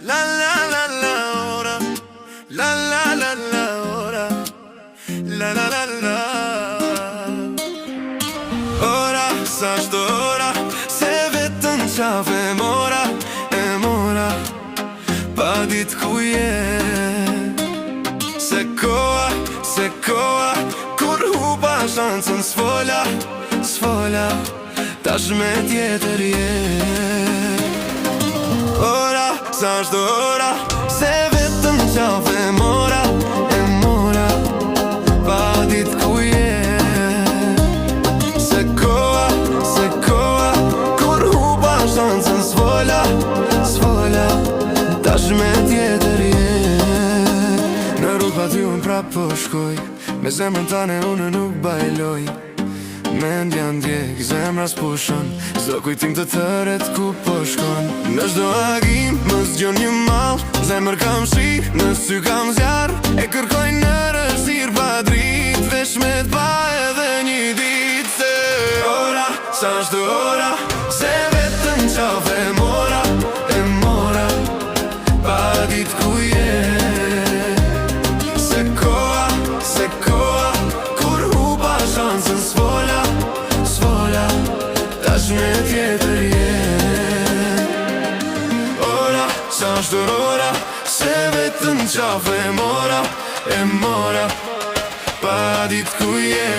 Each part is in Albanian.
La la la la ora, la la la la ora, la la la la. Ora, sa çdo ora, se vetëm qafe mora, e mora, pa dit ku je. Se koha, kur hupa shancën s'fola, s'fola, tash me tjetër je. Ora, sa çdo ora, se vetëm qafe mora, e mora, pa dit ku je. Se koha, kur hupa shancën s'fola, s'fola, tash me tjetër je. Në rrugë pa ty unë prap po shkoj, me zemrën tane unë nuk bajloj. Mendja ndjek, zemra s'pushon, zdo kujtim të tëret ku po shkon. Në çdo agim, më zgjon një mall, zemër kam shi, në sy kam zjarr. E kërkoj në rëzir pa drit, vesh me t'pa edhe një dit. Se ora, sa çdo ora, se vetëm qafe mora, e mora, pa dit ku je. Se koha, kur hupa shancën s'fola, s'fola, tash me tjetër je. Ora, sa çdo ora, se vetëm qafe mora, e mora, pa dit ku je.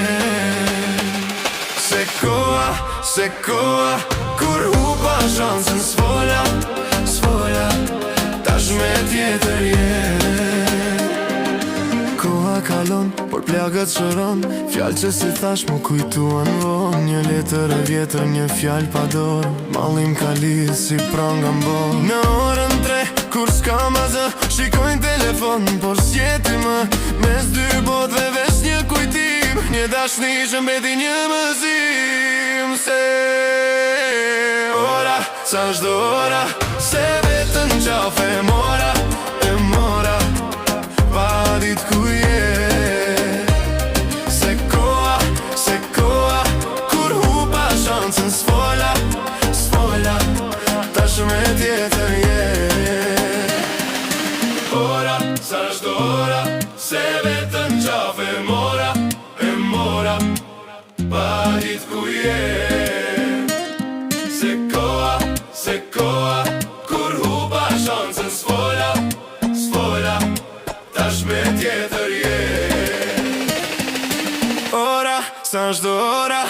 Se koha, kur hupa shancën s'fola, s'fola, tash me tjetër je. Koha kalon, por plagët shëron, fjallë që si thash mu kujtuan von. Një letër e vjetër, një fjallë pa dorë, mallim ka lidh si pranga mbon. Në orën 3, kur s'kam azë, shikojnë telefon, por s'jeti më. Mes dy botëve vesh një kujtim, një dashni që mbeti një mëzim. Se ora, sa çdo ora, se vetëm qafe mora, e mora, pa dit ku je. Se koha, kur hupa shancën s'fola, s'fola, tash me tjetër je. Ora, sa çdo ora, se vetëm qafe mora, e mora, pa dit ku je. Se koha, kur hupa shancën s'fola, s'fola, tash me tjetër je. Ora, sa çdo ora,